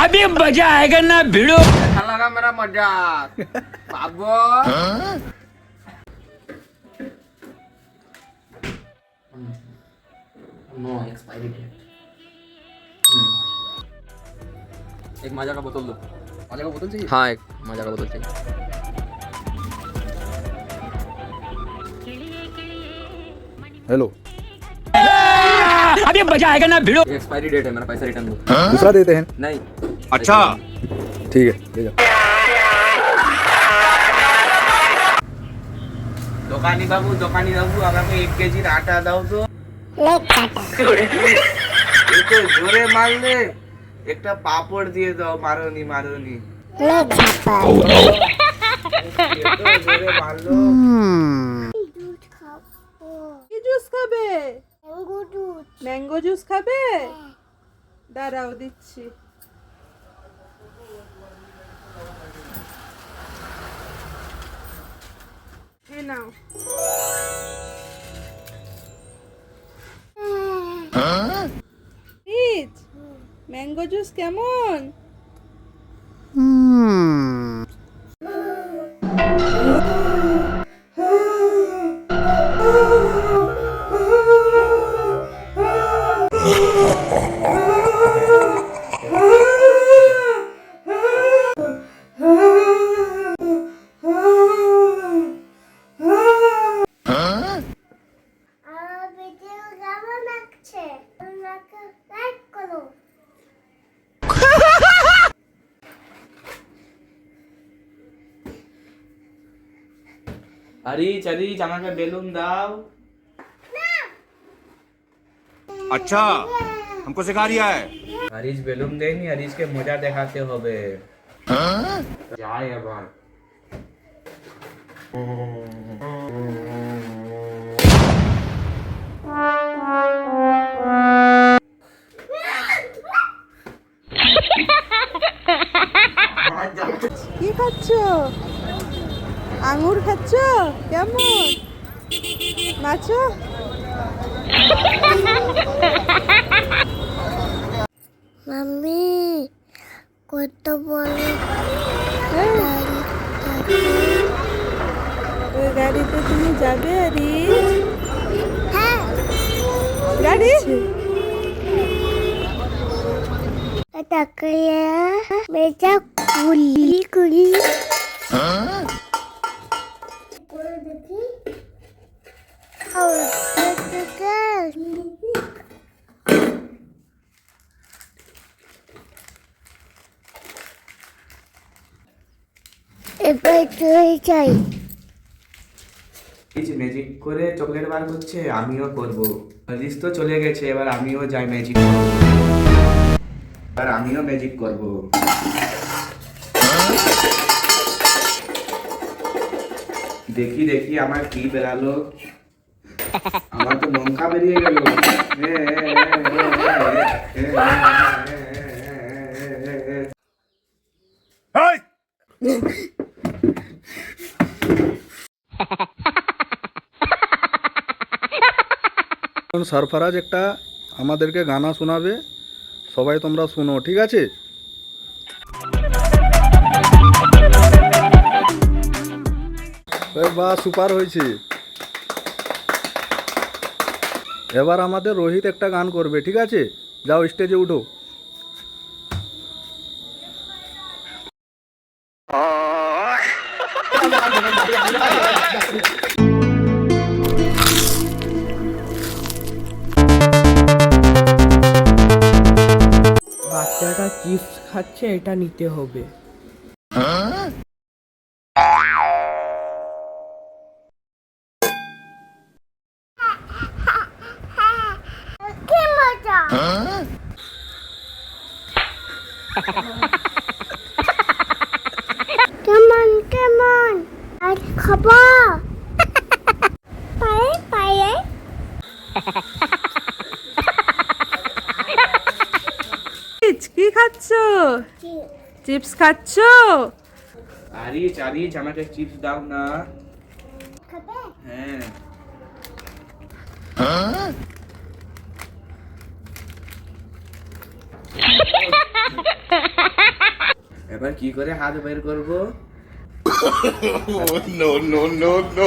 अभी मजा आएगा ना भिड़ो। अच्छा लगा मेरा मजाक बाबू। No expiry date. एक माजा का बोतल दो। माजा का बोतल चाहिए? हाँ एक माजा का बोतल चाहिए। हेलो, अभी मजा आएगा ना भिड़ो। एक्सपायरी डेट है, मेरा पैसा रिटर्न दो। दूसरा देते हैं। नहीं। अच्छा ठीक है, ले जाओ। দোকানি বাবু আমাকে 1 কেজির আটা দাও তো। একটু জোরে মারলে একটা পাপড় দিয়ে দাও। মারোনি জোরে মারলো। কি জুস খাবে? ম্যাঙ্গো জুস খাবে? দাঁড়াও দিচ্ছি। এই নাও। প্লিজ ম্যাঙ্গো জুস কেমন? আরিচ আমাকে বেলুন দাও। अच्छा हमको सिखा रिया है। আরিচ বেলুন দেয়নি, আরিচকে মজা দেখাতে হবে। যাই আবার। কি খাচ্ছ? আঙ্গুর খাচ্ছ? কেমন? নাচো। মাম্মি কত বড় ওই গাড়িতে তুমি যাবে আরি? হ্যাঁ গাড়ি তাকালে বেটা কুলি কুলি দেখি এবার তুই চাই ম্যাজিক করে চকলেট বার করছে, আমিও করব। আরিচ তো চলে গেছে, এবার আমিও যাই ম্যাজিক করব। এবার আমিও ম্যাজিক করব। দেখি আমার কি বেরালো। আমার তো লঙ্কা বেরিয়ে গেল। সরফরাজ একটা আমাদেরকে গানা শোনাবে, সবাই তোমরা শুনো, ঠিক আছে? বাহ সুপার হয়েছে। এবার আমাদের রোহিত একটা গান করবে, ঠিক আছে? যাও স্টেজে উঠো। বাচ্চাটা চিপস খাচ্ছে, এটা নিতে হবে। কি মজা কেমন আর খাবা পায়ে কি খাচ্ছ? চিপস খাচ্ছ? আরিচ আমাকে চিপস দাও না। খাবে হ্যাঁ। এবার কি করে হাত বের করব? no, no, no, no.